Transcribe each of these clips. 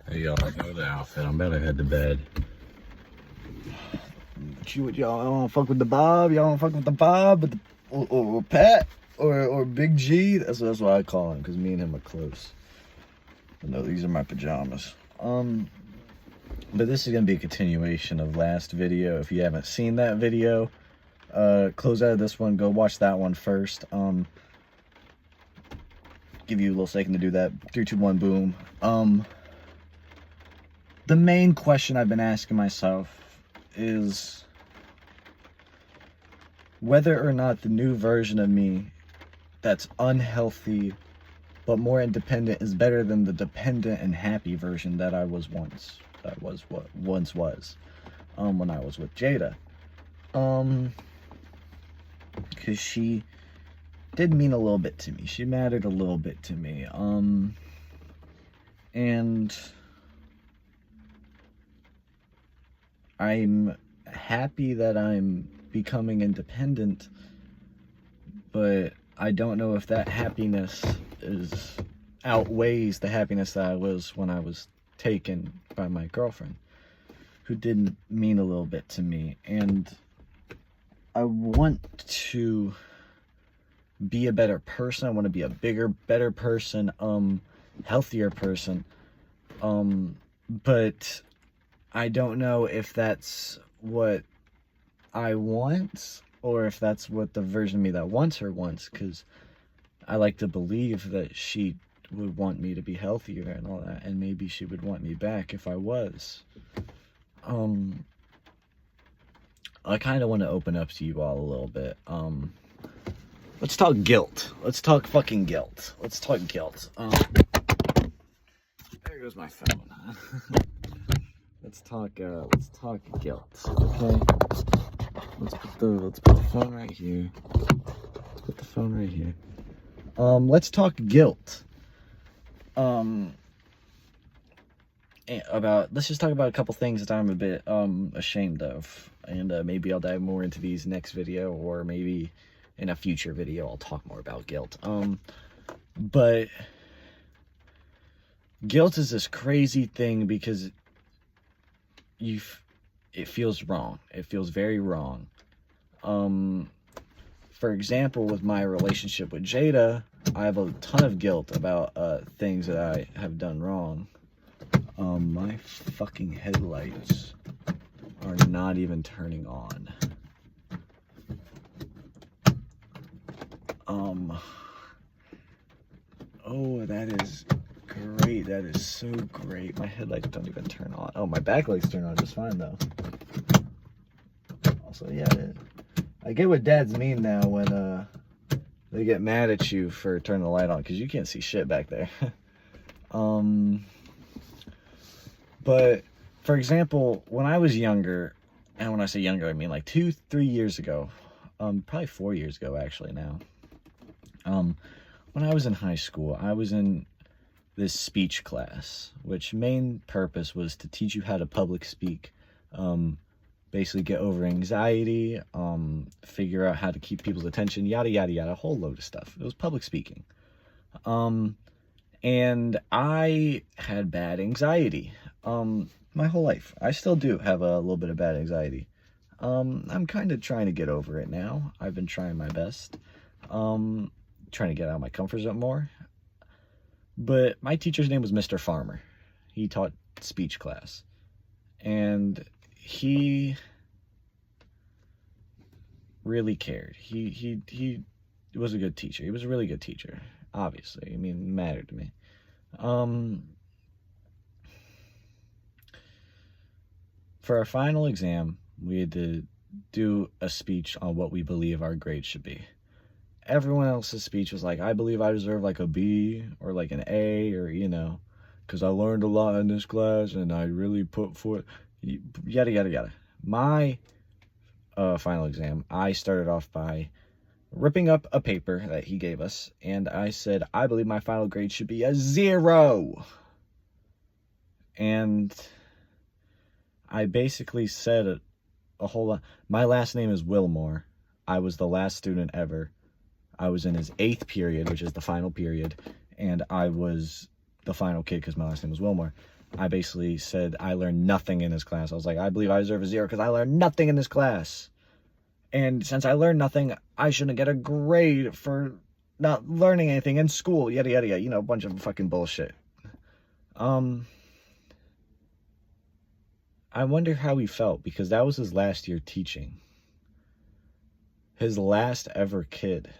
Hey y'all, I know the outfit. I'm about to head to bed. Y'all don't fuck with the Bob? Y'all don't fuck with the Bob? But or Pat? Or Big G? That's what I call him, because me and him are close. But no, these are my pajamas. But this is going to be a continuation of last video. If you haven't seen that video, close out of this one, go watch that one first. Give you a little second to do that. 3, 2, 1, boom. The main question I've been asking myself is whether or not the new version of me that's unhealthy but more independent is better than the dependent and happy version that I was once. That was what once was when I was with Jada. Because she did mean a little bit to me. She mattered a little bit to me. And I'm happy that I'm becoming independent, but I don't know if that happiness outweighs the happiness that I was when I was taken by my girlfriend, who didn't mean a little bit to me. And I want to be a better person. I want to be a bigger, better person, healthier person. But I don't know if that's what I want or if that's what the version of me that wants her wants, because I like to believe that she would want me to be healthier and all that, and maybe she would want me back if I was. I kind of want to open up to you all a little bit. Let's talk guilt. Let's talk fucking guilt. Let's talk guilt. There goes my phone. Let's talk guilt. Okay. Let's put the phone right here. Let's put the phone right here. Let's talk guilt. Let's just talk about a couple things that I'm a bit ashamed of, and maybe I'll dive more into these next video, or maybe in a future video I'll talk more about guilt. But guilt is this crazy thing because it feels wrong. It feels very wrong. For example, with my relationship with Jada, I have a ton of guilt about things that I have done wrong. My fucking headlights are not even turning on. Oh, that is great. That is so great. My headlights don't even turn on. Oh, my backlights turn on just fine, though. Also, yeah, I get what dads mean now when they get mad at you for turning the light on, because you can't see shit back there. But, for example, when I was younger, and when I say younger, I mean like 2-3 years ago, probably 4 years ago, actually, now. When I was in high school, I was in this speech class, which main purpose was to teach you how to public speak, basically get over anxiety, figure out how to keep people's attention, yada, yada, yada, a whole load of stuff. It was public speaking. And I had bad anxiety, my whole life. I still do have a little bit of bad anxiety. I'm kind of trying to get over it now. I've been trying my best, trying to get out of my comfort zone more. But my teacher's name was Mr. Farmer. He taught speech class. And he really cared. He was a good teacher. He was a really good teacher, obviously. I mean, it mattered to me. For our final exam, we had to do a speech on what we believe our grades should be. Everyone else's speech was like, I believe I deserve like a B or like an A, or, you know, because I learned a lot in this class and I really put forth, yada, yada, yada. My final exam, I started off by ripping up a paper that he gave us, and I said, I believe my final grade should be a 0. And I basically said a whole lot. My last name is Wilmore. I was the last student ever. I was in his 8th period, which is the final period, and I was the final kid because my last name was Wilmore. I basically said I learned nothing in this class. I was like, I believe I deserve a 0 because I learned nothing in this class. And since I learned nothing, I shouldn't get a grade for not learning anything in school. Yada, yada, yada. You know, a bunch of fucking bullshit. I wonder how he felt, because that was his last year teaching. His last ever kid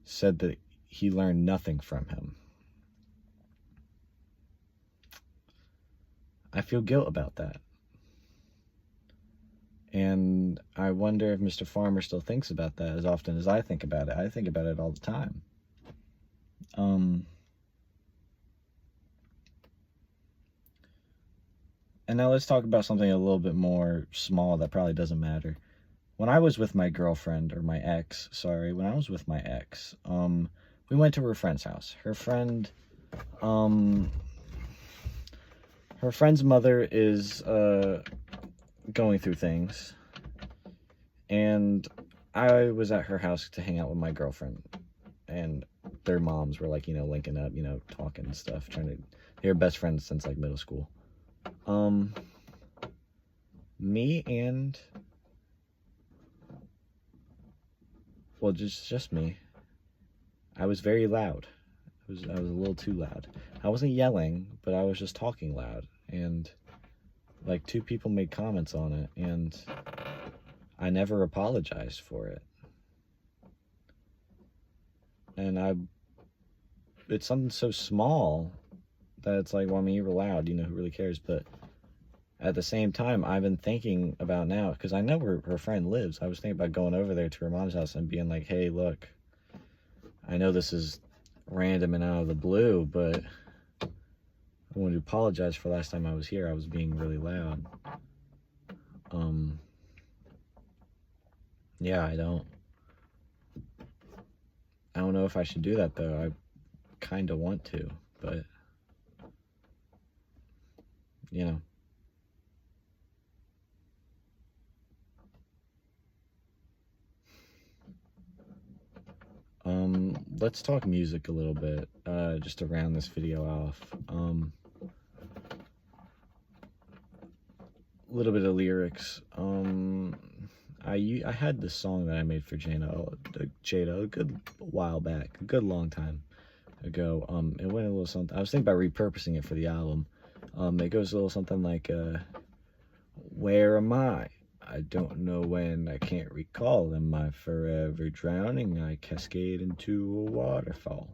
said that he learned nothing from him. I feel guilt about that. And I wonder if Mr. Farmer still thinks about that as often as I think about it. I think about it all the time. And now let's talk about something a little bit more small that probably doesn't matter. When I was with my girlfriend, or my ex, sorry, when I was with my ex, we went to her friend's house. Her friend's mother is going through things, and I was at her house to hang out with my girlfriend, and their moms were like, you know, linking up, you know, talking and stuff, they're best friends since like middle school. Me and, well, just me. I was very loud. I was a little too loud. I wasn't yelling, but I was just talking loud, and like 2 people made comments on it, and I never apologized for it. And it's something so small that it's like, well, I mean, you were loud, you know, who really cares? But at the same time, I've been thinking about now, because I know where her friend lives. I was thinking about going over there to her mom's house and being like, hey, look, I know this is random and out of the blue, but I want to apologize for last time I was here. I was being really loud. Yeah, I don't know if I should do that, though. I kind of want to, but, you know. Let's talk music a little bit, just to round this video off. A little bit of lyrics. I had this song that I made for Jada a good while back, a good long time ago. It went a little something. I was thinking about repurposing it for the album. It goes a little something like, where am I? I don't know when, I can't recall. Am I forever drowning? I cascade into a waterfall.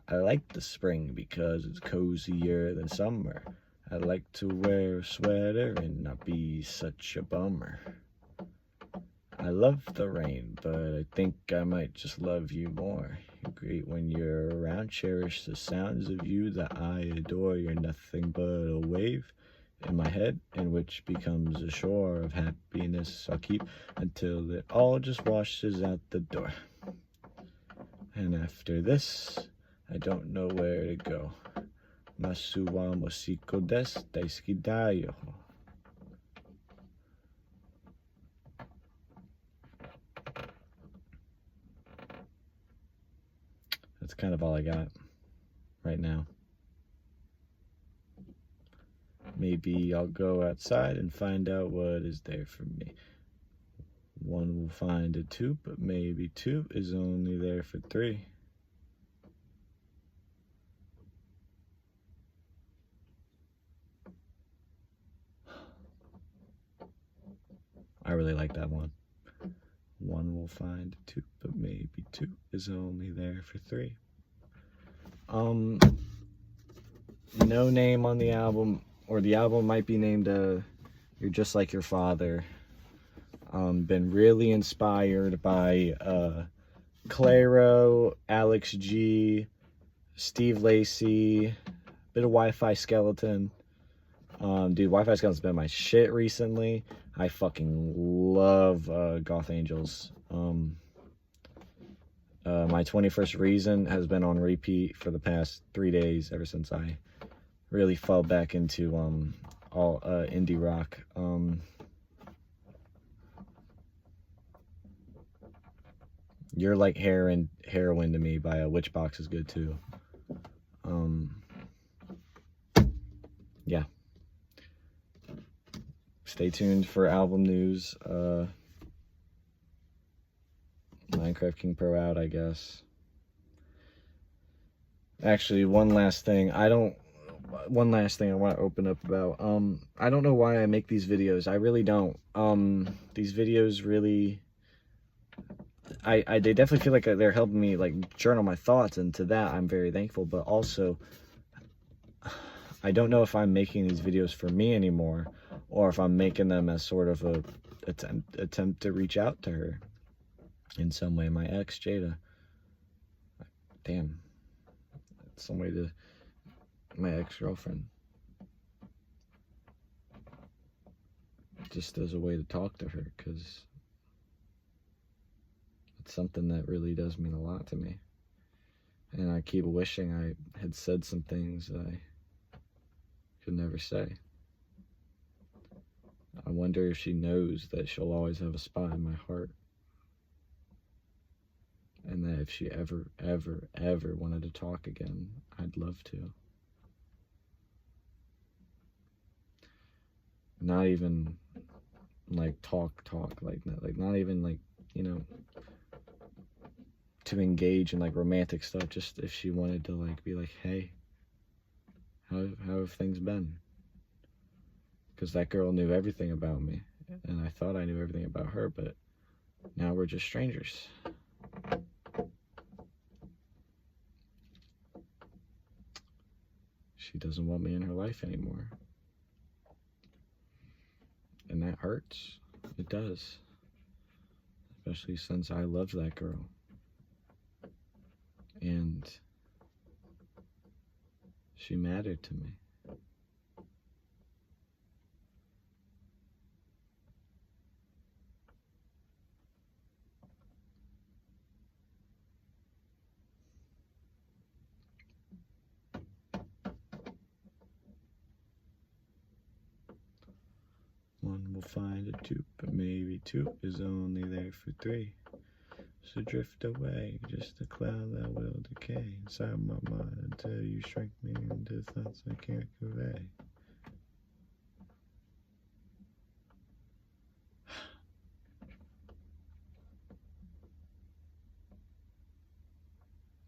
I like the spring because it's cozier than summer. I like to wear a sweater and not be such a bummer. I love the rain, but I think I might just love you more. You're great when you're around, cherish the sounds of you that I adore. You're nothing but a wave in my head, in which becomes a shore of happiness I'll keep until it all just washes out the door. And after this, I don't know where to go. Masu wa mosiko desu, daisuki da yo. That's kind of all I got right now. Maybe I'll go outside and find out what is there for me. 1 will find a 2, but maybe 2 is only there for 3. I really like that one. 1 will find a 2, but maybe 2 is only there for 3. No name on the album, or the album might be named You're Just Like Your Father. Been really inspired by Clairo, Alex G, Steve Lacy, bit of Wi-Fi Skeleton. Dude, Wi-Fi Skeleton's been my shit recently. I fucking love Goth Angels. My 21st Reason has been on repeat for the past 3 days, ever since I really fell back into all indie rock. You're Like Heroin to Me by Witchbox is good too. Stay tuned for album news. Minecraft King Pro out, I guess. Actually, one last thing I want to open up about. I don't know why I make these videos. I really don't. These videos really, they definitely feel like they're helping me like journal my thoughts, and to that I'm very thankful. But also, I don't know if I'm making these videos for me anymore, or if I'm making them as sort of a attempt to reach out to her in some way. My ex, Jada. Damn. Some way to my ex-girlfriend. Just as a way to talk to her, because it's something that really does mean a lot to me. And I keep wishing I had said some things that I could never say. I wonder if she knows that she'll always have a spot in my heart. And that if she ever wanted to talk again, I'd love to. Not even like talk, like not even like, you know, to engage in like romantic stuff. Just if she wanted to like be like, hey, how have things been? Because that girl knew everything about me, and I thought I knew everything about her, but now we're just strangers. She doesn't want me in her life anymore. And that hurts. It does. Especially since I loved that girl. And she mattered to me. One will find a two, but maybe two is only there for three. So drift away, just a cloud that will decay inside my mind until you shrink me into thoughts I can't convey.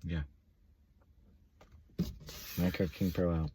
Yeah. Minecraft King Pro out.